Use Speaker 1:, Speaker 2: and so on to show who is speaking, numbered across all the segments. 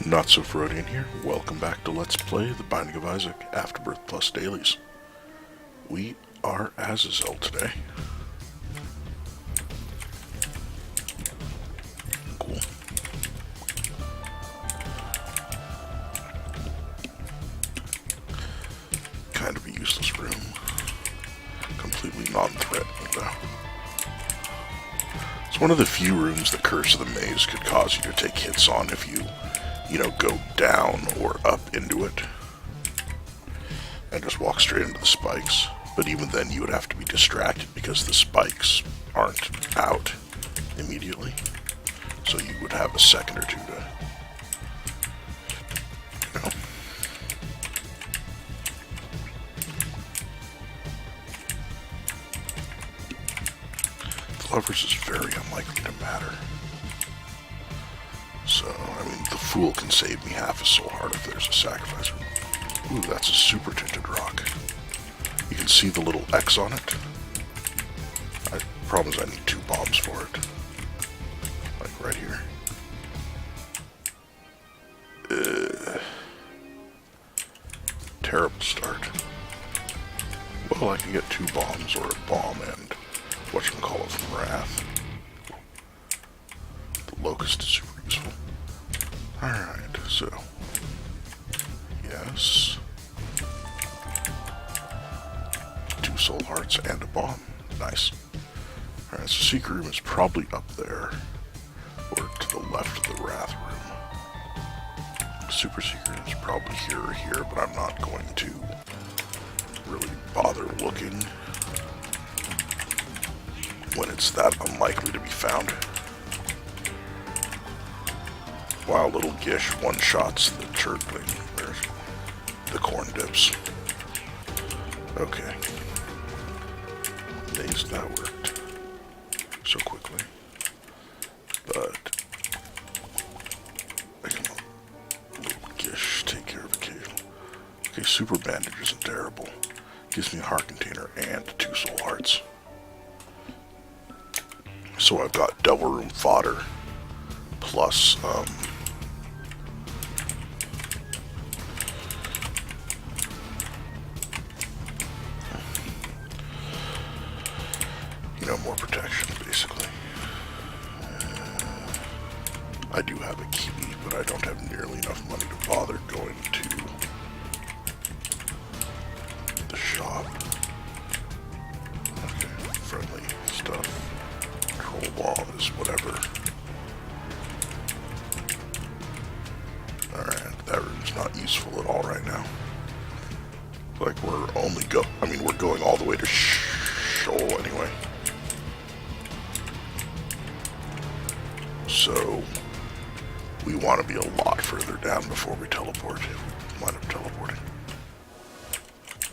Speaker 1: Not so Freudian here. Welcome back to Let's Play The Binding of Isaac Afterbirth Plus Dailies. We are Azazel today. Cool. Kind of a useless room. Completely non-threatening though. It's one of the few rooms that Curse of the Maze could cause you to take hits on if you go down or up into it and just walk straight into the spikes. But even then you would have to be distracted because the spikes aren't out immediately. So you would have a second or two to, The levers is very unlikely to matter. So, I mean, the Fool can save me half a soul heart if there's a sacrifice. Ooh, that's a super tinted rock. You can see the little X on it. Problem is I need 2 bombs for it. Like right here. Terrible start. Well, I can get 2 bombs or a bomb and whatchamacallit from Wrath. The Locust is super useful. Alright, so yes. 2 soul hearts and a bomb. Nice. Alright, so secret room is probably up there. Or to the left of the Wrath room. Super secret is probably here or here, but I'm not going to really bother looking when it's that unlikely to be found. Wow, little Gish one-shots the chirping. There's the corn dips. Okay. Amazed that worked so quickly. But I can let little Gish take care of occasional. Okay, super bandage isn't terrible. Gives me a heart container and 2 soul hearts. So I've got Devil Room fodder plus more protection, basically. I do have a key, but I don't have nearly enough money to bother going to the shop. Okay, friendly stuff. Control wall is whatever. Alright, that room's not useful at all right now. Like, we're going all the way to Shoal anyway. So, we want to be a lot further down before we teleport. Wind up teleporting.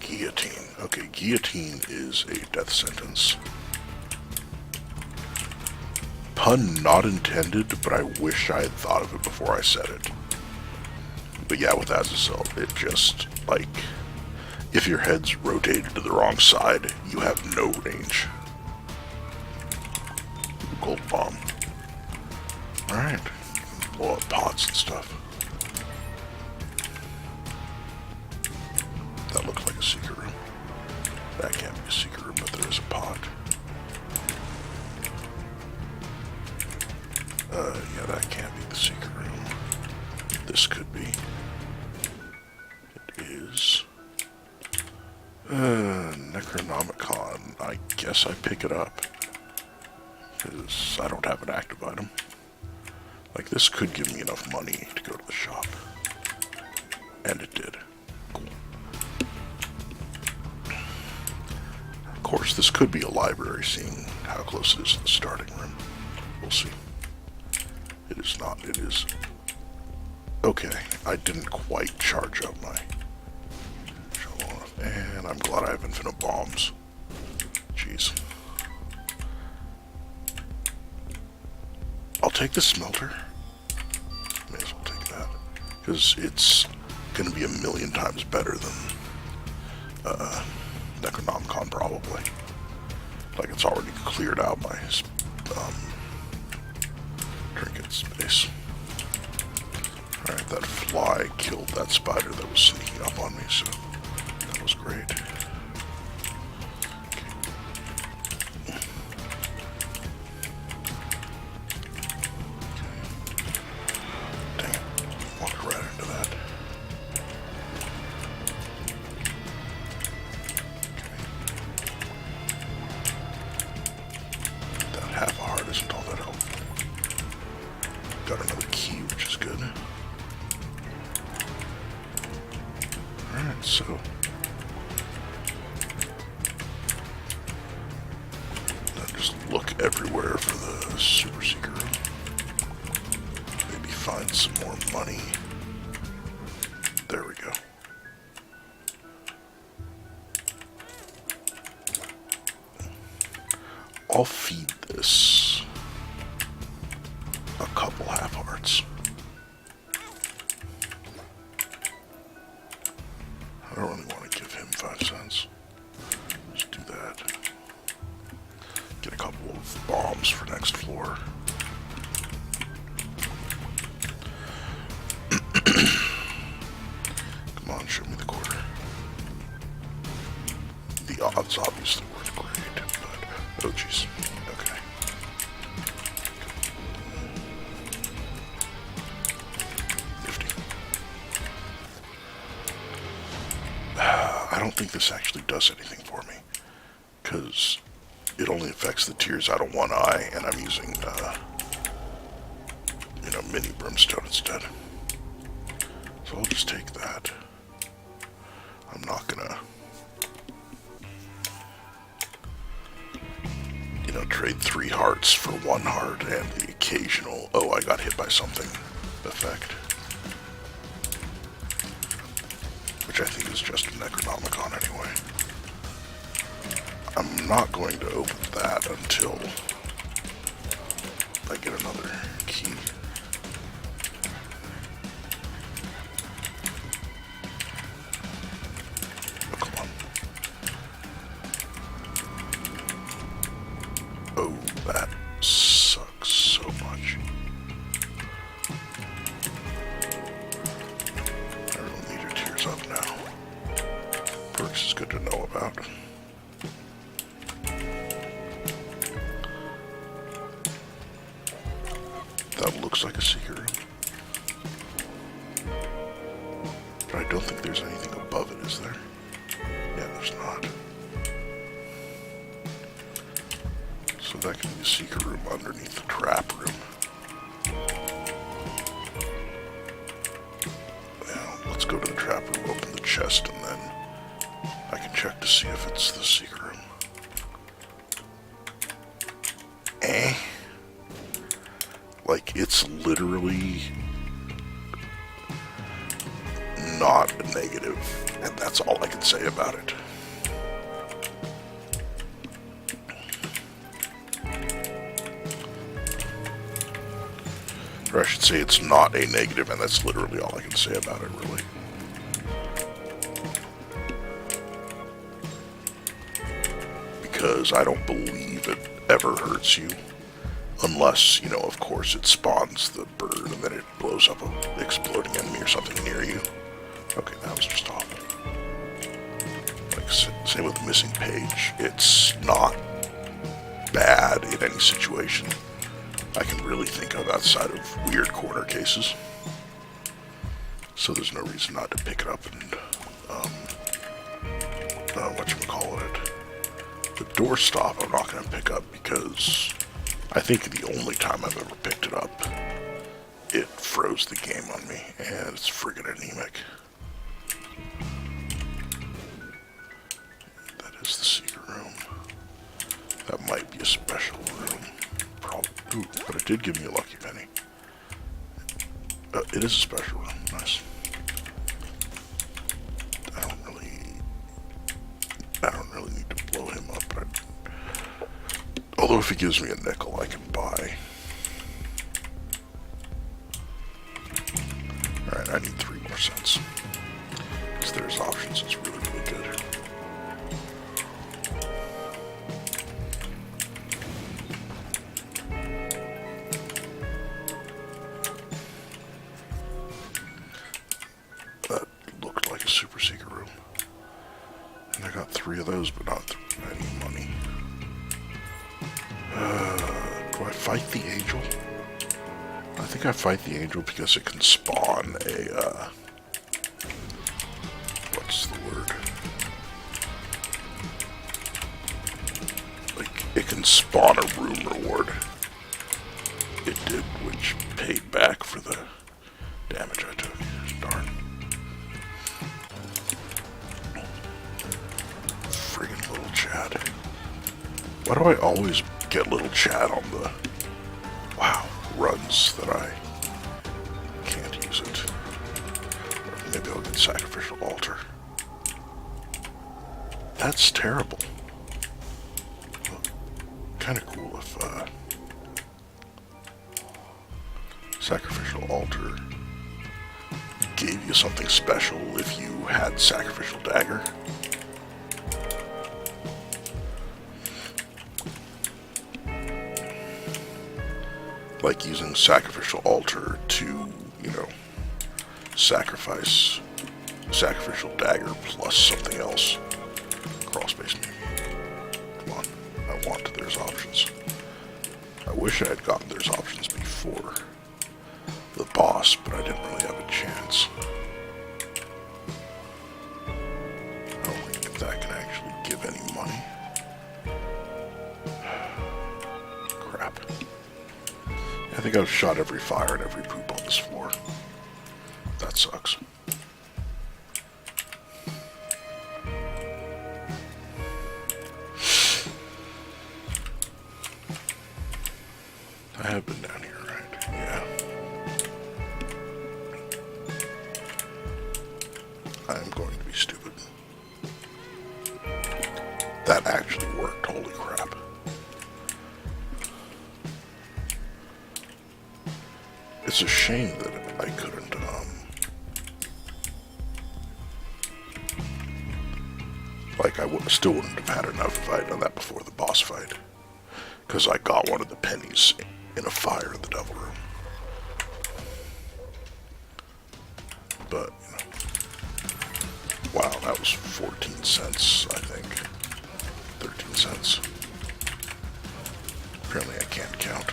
Speaker 1: Guillotine. Okay, guillotine is a death sentence. Pun not intended, but I wish I had thought of it before I said it. But yeah, with Azazel, it just, like, if your head's rotated to the wrong side, you have no range. Gold bomb. Alright. Blow up pots and stuff. That looks like a secret room. That can't be a secret room, but there is a pot. Yeah, that can't be the secret room. This could be. It is. Necronomicon. I guess I pick it up. Because I don't have an active item. Like, this could give me enough money to go to the shop. And it did. Cool. Of course, this could be a library, seeing how close it is to the starting room. We'll see. It is not. It is. Okay, I didn't quite charge up my shovel. And I'm glad I have infinite bombs. Jeez. I'll take the smelter. May as well take that. Because it's going to be 1,000,000 times better than Necronomicon, probably. Like, it's already cleared out my trinket space. Alright, that fly killed that spider that was sneaking up on me, so that was great. Dang it. Walked right into that. That half a heart isn't all that helpful. Got another key, which is good. Alright, so then just look everywhere for the super secret room. Maybe find some more money. There we go. I'll feed this a couple half hearts. I don't really want to give him 5 cents. Just do that. Get a couple of bombs for next floor. Come on, show me the quarter. The odds obviously weren't great, but oh jeez. Okay. Nifty. I don't think this actually does anything for me, because it only affects the tears out of one eye, and I'm using, mini brimstone instead. So I'll just take that. I'm not gonna, trade 3 hearts for 1 heart and the occasional, oh, I got hit by something effect. Which I think is just a Necronomicon anyway. I'm not going to open that until I get another key. Oh, come on. Oh, that sucks so much. I really need your tears up now. Perks is good to know about. That looks like a secret room. But I don't think there's anything above it, is there? Yeah, there's not. So that can be a secret room underneath the trap room. Now, let's go to the trap room, open the chest, and then I can check to see if it's the secret room. Like, it's literally not a negative, and that's all I can say about it. Or I should say it's not a negative, and that's literally all I can say about it, really. Because I don't believe it ever hurts you. Unless, of course it spawns the bird and then it blows up an exploding enemy or something near you. Okay, that was just awful. Like, same with the missing page. It's not bad in any situation I can really think of outside of weird corner cases. So there's no reason not to pick it up and, whatchamacallit. The doorstop I'm not going to pick up because I think the only time I've ever picked it up, it froze the game on me, and it's friggin' anemic. That is the secret room. That might be a special room. Probably. Ooh, but it did give me a lucky penny. It is a special room. Nice. I don't really need to blow him up, but although if he gives me a nickel, I can buy. Alright, I need 3 more cents. Because there's options, it's really, really good. the super secret room. And I got 3 of those, but not any money. Do I fight the angel? I think I fight the angel because it can spawn a, what's the word? Like, it can spawn a room reward. It did, which paid back for the damage I took. Darn. Friggin' little Chad. Why do I always get little Chad on the, wow, runs that I can't use it? Or maybe I'll get sacrificial altar. That's terrible. Kind of cool if sacrificial altar gave you something special if you had sacrificial dagger. Like using sacrificial altar to, you know, sacrifice sacrificial dagger plus something else. Crawl space me. Come on, I want there's options. I wish I had gotten there's options before the boss, but I didn't really have a chance. I don't think if that can actually give any money. Crap. I think I've shot every fire and every poop on this floor. That sucks. I have been down here, right? Yeah. I am going to be stupid. That actually worked, holy crap. It's a shame that I couldn't, like still wouldn't have had enough if I had done that before the boss fight. Because I got one of the pennies in a fire in the devil room. But, you know, wow, that was 14 cents, I think. 13 cents. Apparently I can't count.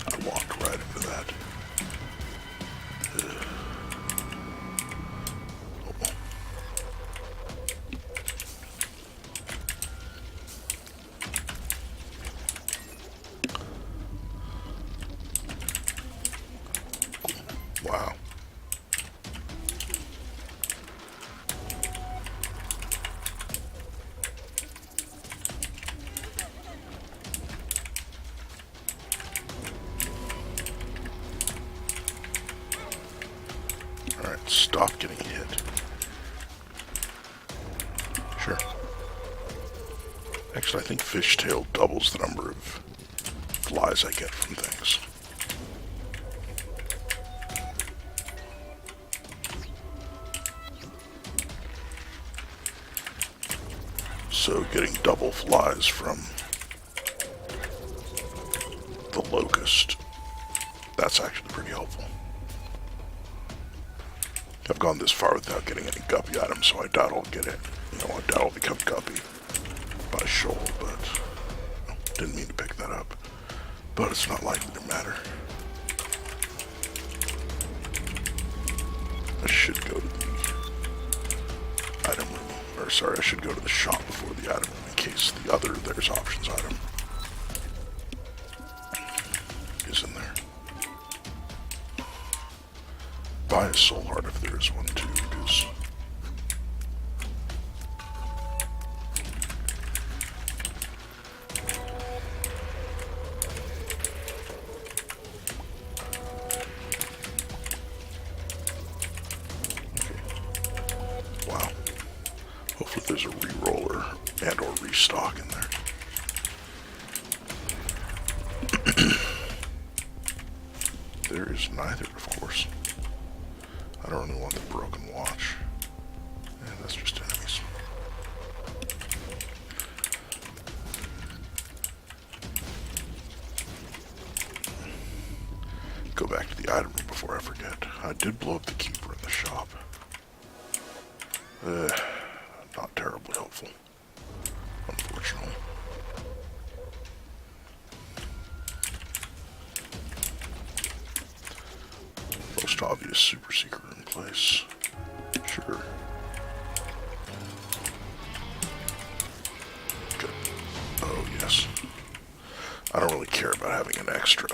Speaker 1: I walked right into that. Wow. Alright, stop getting hit. Sure. Actually, I think fishtail doubles the number of flies I get from things. So getting double flies from the locust, that's actually pretty helpful. I've gone this far without getting any guppy items, so I doubt I'll get it. You know, I doubt I'll become guppy by shoal, but didn't mean to pick that up. But it's not likely to matter. I should go to the item room. Or sorry, I should go to the shop before the item room in case the other there's options item is in there. Buy a soul heart if there is one too, because wow. Hopefully there's a re-roller and or restock in there. There is neither, of course. I don't really want the broken watch. And that's just enemies. go back to the item room before I forget. I did blow up the keeper in the shop. Not terribly helpful, unfortunately. Most obvious super secret room place. Sure. Good. Oh, yes. I don't really care about having an extra.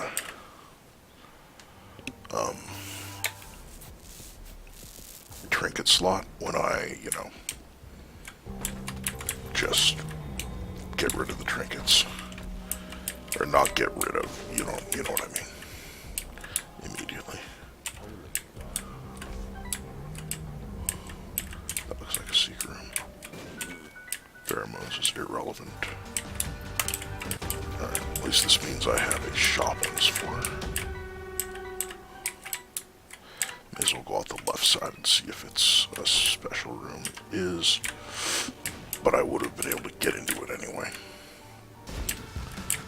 Speaker 1: Trinket slot when I, just get rid of the trinkets. Or not get rid of, you know what I mean. Immediately. That looks like a secret room. Pheromones is irrelevant. Alright, at least this means I have a shop on this floor. May as well go out the left side and see if it's a special room. It is, but I would have been able to get into it anyway.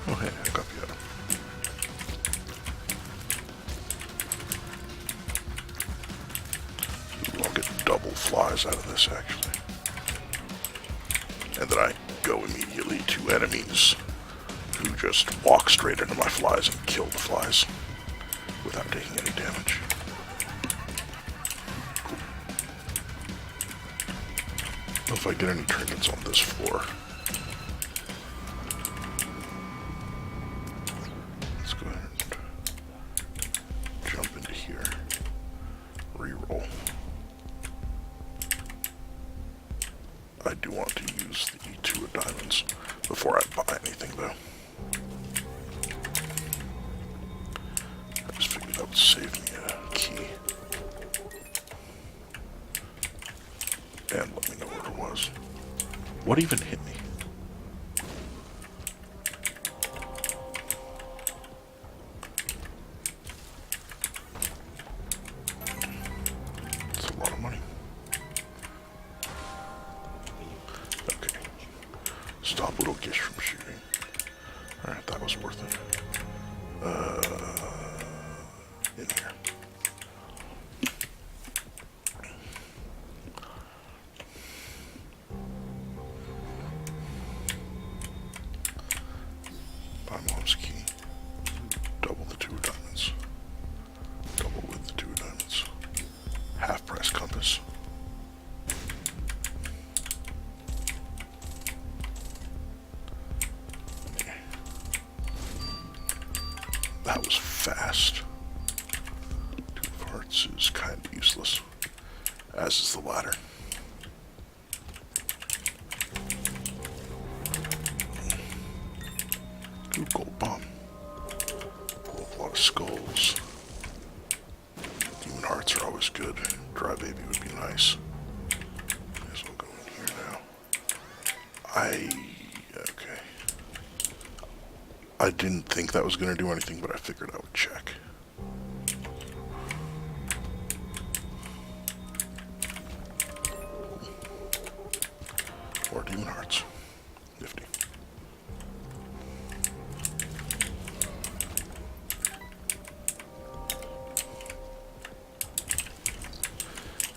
Speaker 1: Oh hey, I got the item. Ooh, I'll get double flies out of this actually. And then I go immediately to enemies who just walk straight into my flies and kill the flies without taking any damage. If I get any trinkets on this floor. Let's go ahead and jump into here. Reroll. I do want to use the E2 of diamonds before I buy anything though. I just figured that would save me a key. And let me know what it was. What even hit me? It's a lot of money. Okay. Stop little Gish from shooting. Alright, that was worth it. In here. My mom's key. Double the 2 diamonds. Double with the 2 diamonds. Half price compass. Okay. That was fast. 2 of hearts is kind of useless. As is the ladder. Ooh, gold bomb. Pull up a lot of skulls. Demon hearts are always good. Dry baby would be nice. May as well go in here now. Okay. I didn't think that was going to do anything, but I figured I would check. More demon hearts. Nifty.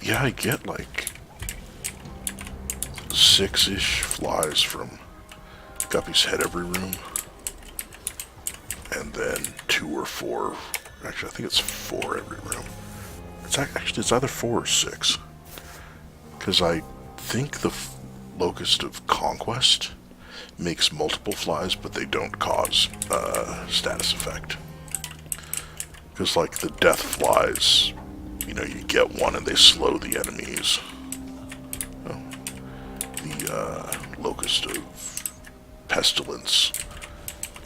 Speaker 1: Yeah, I get like 6-ish flies from Guppy's head every room. And then 2 or 4, actually I think it's 4 every room. It's either 4 or 6. Because I think the Locust of Conquest makes multiple flies, but they don't cause status effect. Because like the death flies, you get one and they slow the enemies. Oh. The Locust of Pestilence,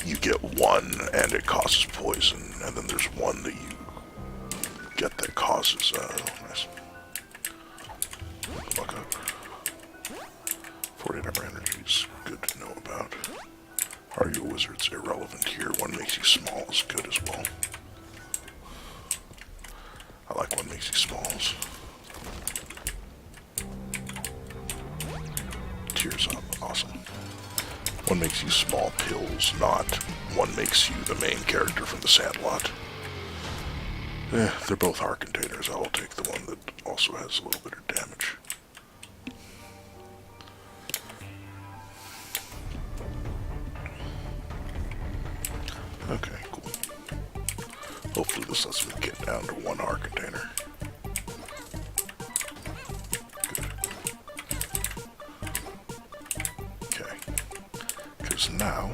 Speaker 1: you get one and it causes poison, and then there's one that you get that causes, nice. Fuck up. 48 hour energies, good to know about. Are you a wizard's irrelevant here? One makes you small is good as well. I like one makes you smalls. Tears up, awesome. One makes you small pills, not one makes you the main character from the Sandlot. They're both heart containers. I will take the one that also has a little bit of damage. Okay, cool. Hopefully this lets me get down to one heart container. Good. Okay. Because now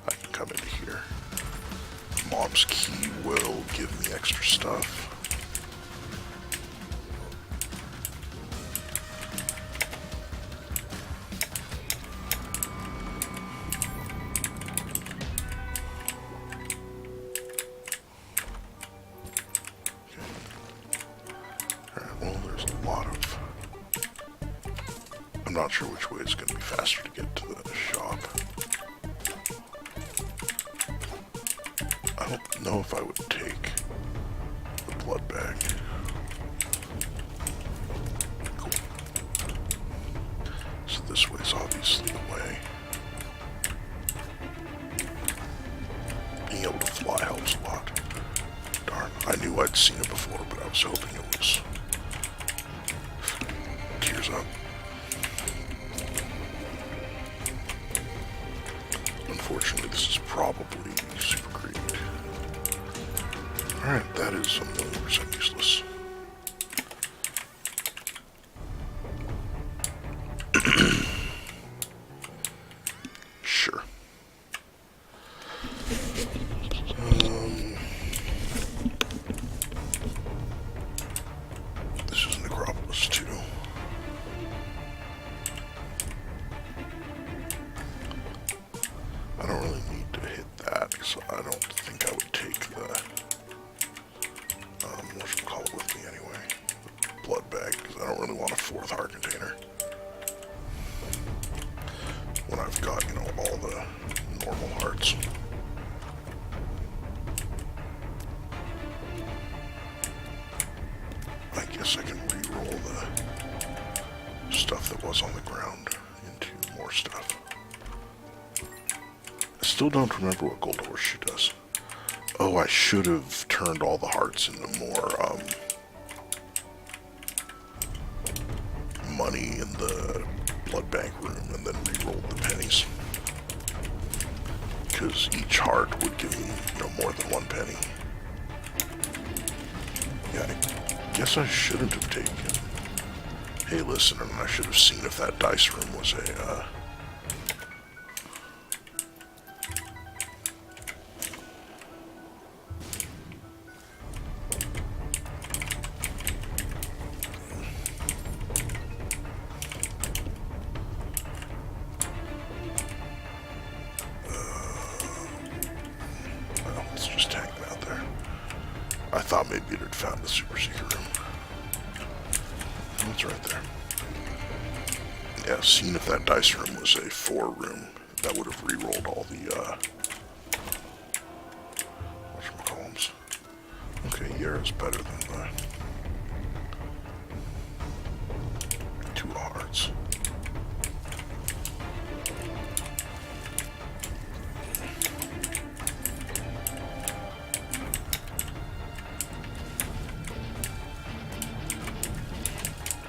Speaker 1: I can come into here. Mom's key will give me extra stuff. I'm not sure which way is going to be faster to get to the shop. I don't know if I would take the blood bag. Cool. So this way is obviously the way. Being able to fly helps a lot. Darn, I knew I'd seen it before, but I was hoping it was... Tears up. Unfortunately, this is probably super greedy. Alright, that is 1,000,000% useless. Sure. This is Necropolis 2. I don't really need to hit that, because I don't think I would take the, whatchamacallit with me anyway, the blood bag, because I don't really want a 4th heart container. When I've got, you know, all the normal hearts. I guess I can re-roll the stuff that was on the ground into more stuff. Still don't remember what Gold Horseshoe does. Oh, I should have turned all the hearts into more, money in the blood bank room and then re-rolled the pennies. Because each heart would give me, you know, more than 1 penny. Yeah, I guess I shouldn't have taken... Hey, listen, and I should have seen if that dice room was a, it's just hanging out there. I thought maybe it had found the super secret room. It's right there. Yeah, seeing if that dice room was a 4 room, that would have re-rolled all the, whatchamacallits. Okay, Yara's better than the 2 hearts.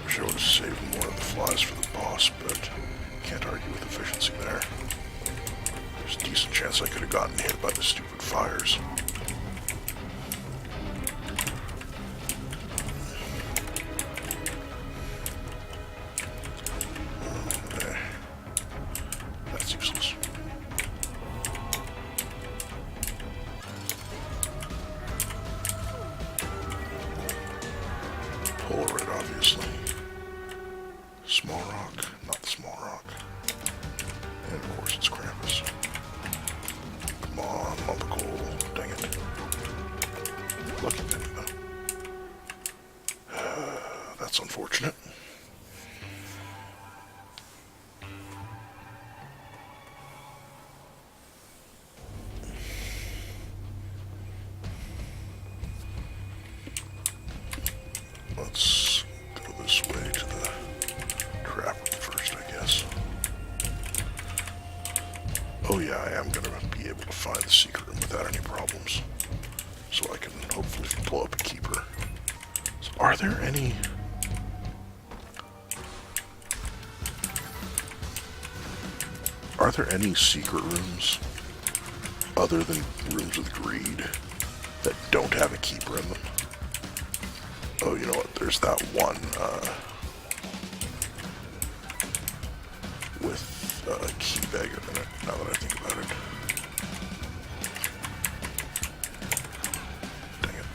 Speaker 1: I would have saved more of the flies for the boss, but can't argue with efficiency there. There's a decent chance I could have gotten hit by the stupid fires. Okay. That's useless. Polaroid, obviously. Small rock, not the small rock. And of course it's Krampus. Come on, lump of coal, dang it. Lucky penny though. That's unfortunate. Let's go this way to the trap room first, I guess. Oh yeah, I am gonna be able to find the secret room without any problems. so I can hopefully pull up a keeper. So are there any... Are there any secret rooms other than rooms with greed that don't have a keeper in them? Oh, you know what? There's that one with a key beggar in it, now that I think about it. Dang it.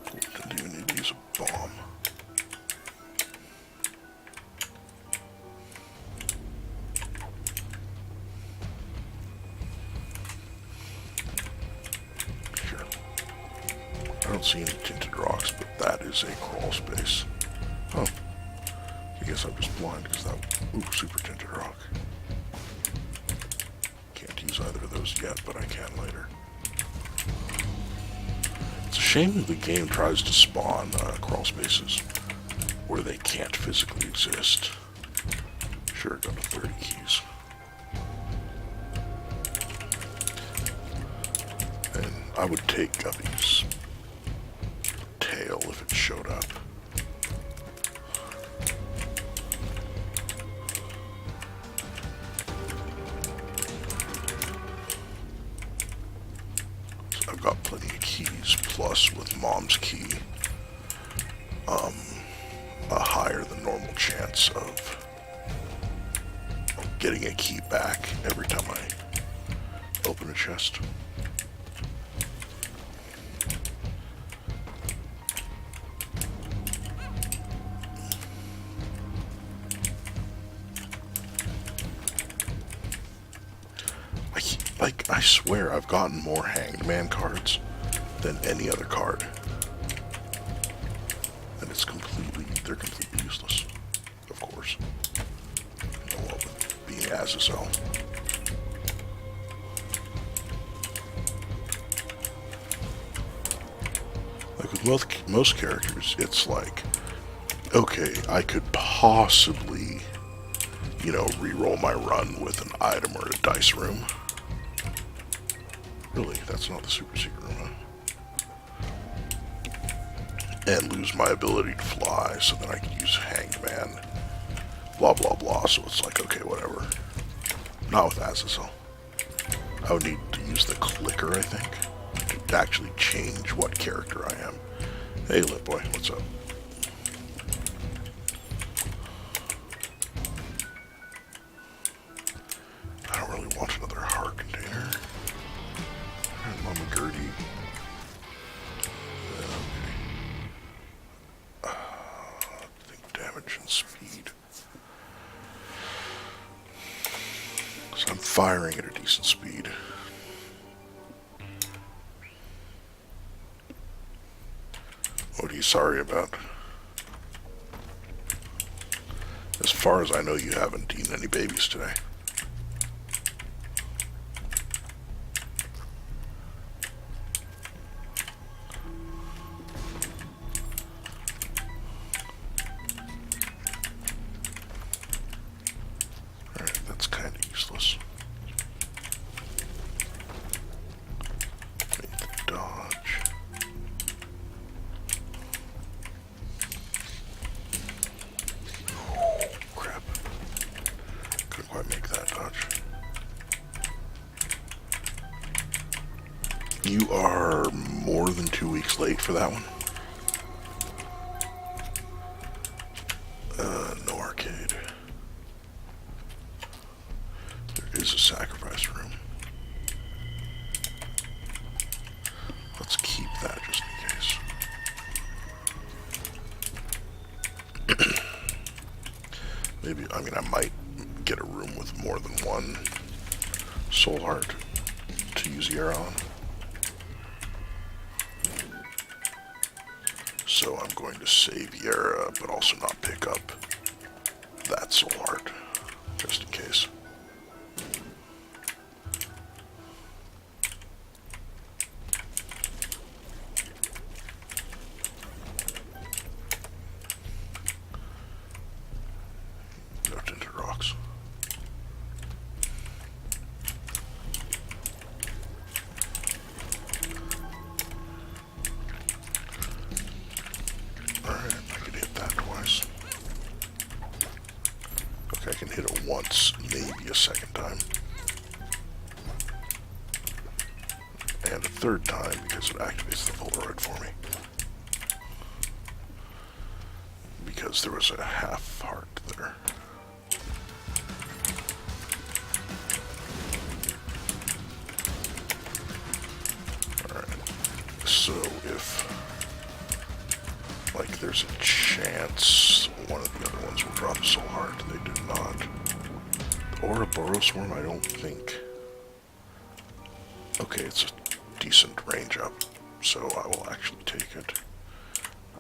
Speaker 1: Cool, didn't even need to use a bomb. I don't see any tinted rocks, but that is a crawl space. Oh. I guess I'm just blind because that... Ooh, super tinted rock. Can't use either of those yet, but I can later. It's a shame that the game tries to spawn crawl spaces where they can't physically exist. Sure, got to 30 keys. And I would take Guppy's tail if it showed up. So I've got plenty of keys, plus with Mom's key, a higher than normal chance of getting a key back every time I open a chest. I swear I've gotten more Hanged Man cards than any other card. And they're completely useless, of course. You know what, with being Azazel. Like with most characters, it's like, okay, I could possibly, you know, re-roll my run with an item or a dice room. Really, that's not the super secret room, huh? And lose my ability to fly, so then I can use Hanged Man. Blah, blah, blah, so it's like, okay, whatever. Not with Azazel. I would need to use the clicker, I think, to actually change what character I am. Hey, Lit Boy, what's up? I don't really want another heart container. Mama Gertie. Okay. I think damage and speed. So I'm firing at a decent speed. What are you sorry about? As far as I know, you haven't eaten any babies today. You are more than 2 weeks late for that one. No arcade. There is a sacrifice room. Let's keep that just in case. Maybe, I mean, I might get a room with more than one soul heart to use Yara on. So I'm going to save Yara, but also not pick up that soul heart, just in case. once, maybe a second time. And a third time because it activates the Polaroid for me. Because there was a half heart there. Alright, so if, like, there's a chance one of the other ones will drop a soul heart, they did not. The Ouroboros worm, I don't think. Okay, it's a decent range up, so I will actually take it.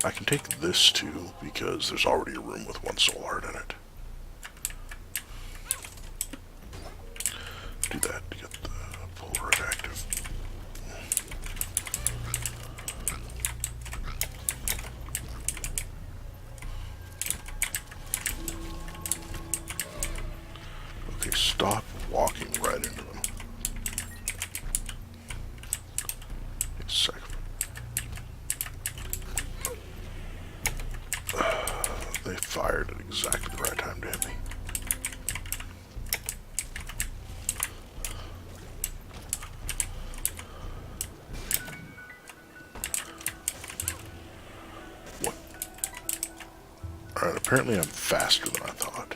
Speaker 1: I can take this too, because there's already a room with one soul heart in it. Do that to get the Polaroid active. Okay, stop walking right into them. A second. They fired at exactly the right time to hit me. What? Alright, apparently I'm faster than I thought.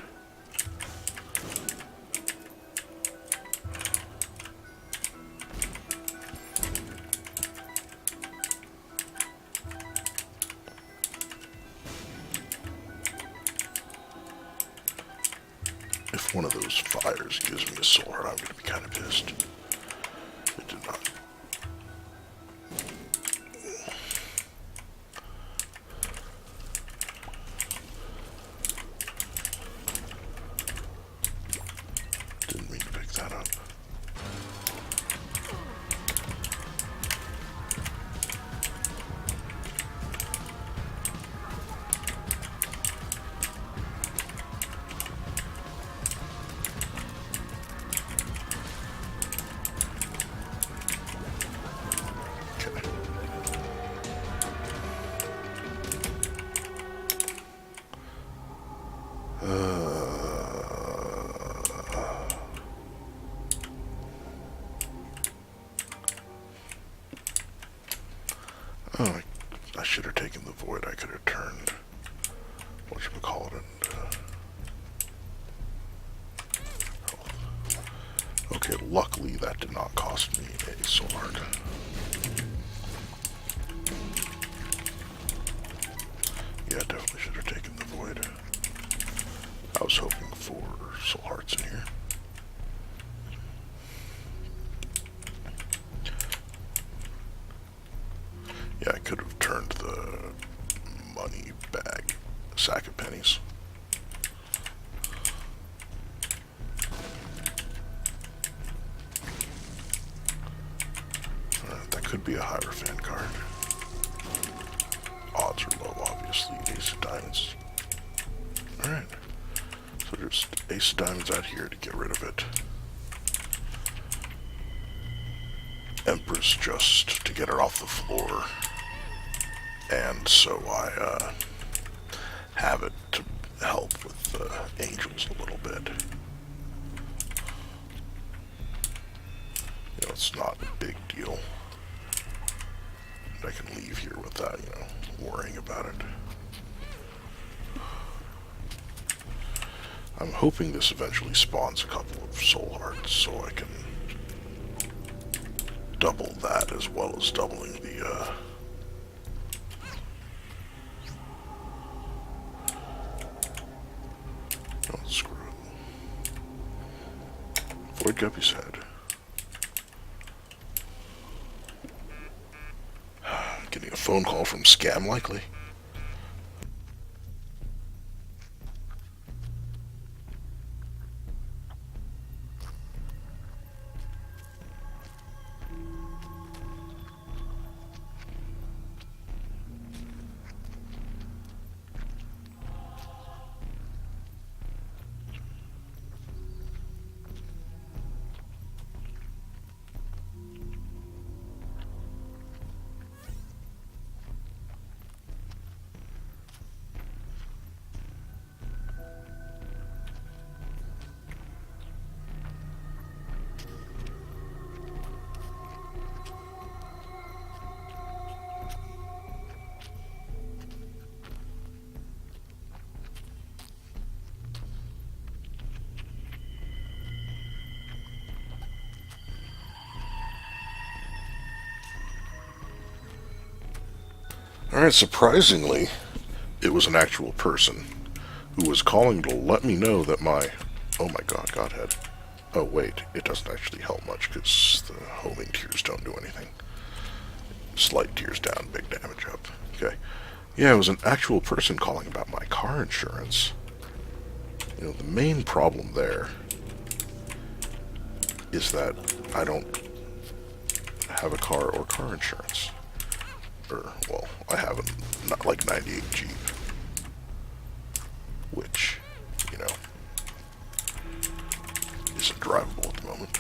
Speaker 1: If one of those fires gives me a soul heart, I'm going to be kind of pissed. It did not. Didn't mean to pick that up. Oh, I should have taken the void. I could have turned whatchamacallit and okay, luckily that did not cost me a soul heart. Yeah, definitely should have taken the void. I was hoping for soul hearts in here. Yeah, I could have turned the money bag, sack of pennies. That could be a Hierophant card. Odds are low, obviously. Ace of diamonds. Alright. So there's ace of diamonds out here to get rid of it. Empress just to get her off the floor. And so I have it to help with angels a little bit. You know, it's not a big deal. I can leave here without, you know, worrying about it. I'm hoping this eventually spawns a couple of soul hearts so I can double that as well as doubling the, oh, screw it. Void Guppy's head. Getting a phone call from Scam likely. Alright, surprisingly, it was an actual person who was calling to let me know that my... Oh my god, Godhead. Oh wait, it doesn't actually help much because the homing tears don't do anything. Slight tears down, big damage up. Okay. Yeah, it was an actual person calling about my car insurance. You know, the main problem there is that I don't have a car or car insurance. Or, well, I have a not like 98 Jeep. Which, you know, isn't drivable at the moment.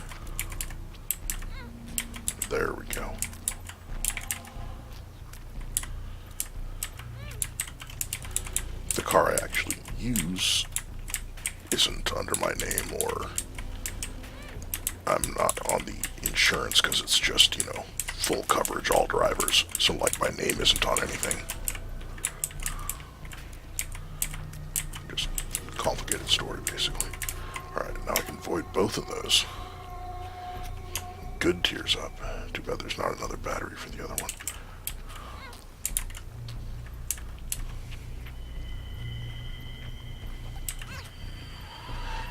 Speaker 1: There we go. The car I actually use isn't under my name, or I'm not on the insurance because it's just, you know, full coverage, all drivers. So, like, my name isn't on anything. Just complicated story, basically. Alright, now I can void both of those. Good tears up. Too bad there's not another battery for the other one.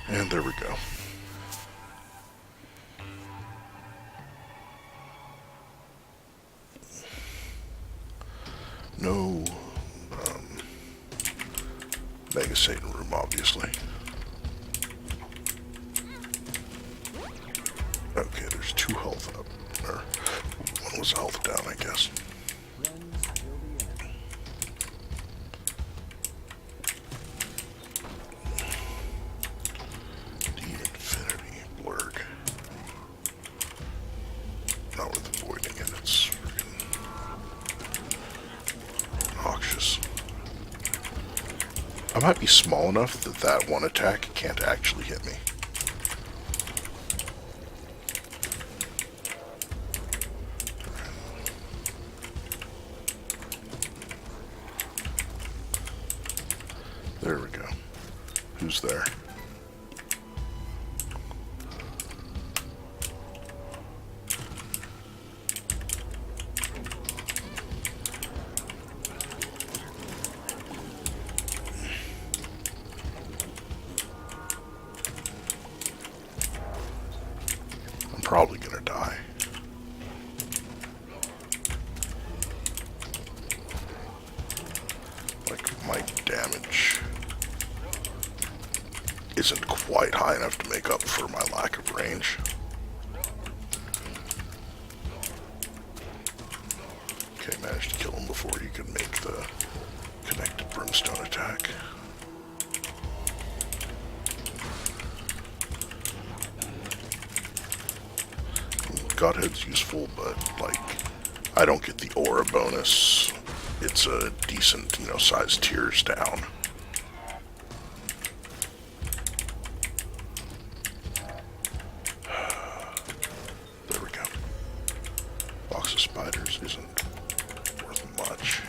Speaker 1: And there we go. No Mega Satan room, obviously. Okay, there's 2 health up. Or, one was health down, I guess. Not worth avoiding it, it's freaking noxious. I might be small enough that that one attack can't actually hit me. There we go. Who's there? Probably gonna die. Like, my damage isn't quite high enough to make up for my lack of range. Okay, managed to kill him before he could make the connected brimstone attack. Godhead's useful, but, like, I don't get the aura bonus. It's a decent, you know, size tiers down. There we go. Box of spiders isn't worth much.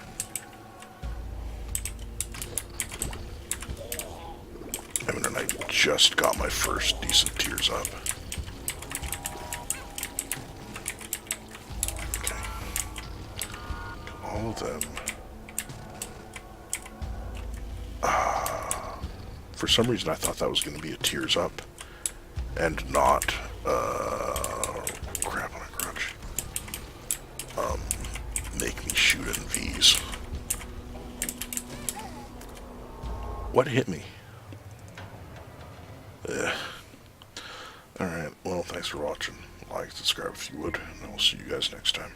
Speaker 1: I mean, and I just got my first decent tiers up. All of them. For some reason I thought that was going to be a tears up and not crap on a crutch. Make me shoot in V's. What hit me? Alright, well, thanks for watching. Like, subscribe if you would, and I'll see you guys next time.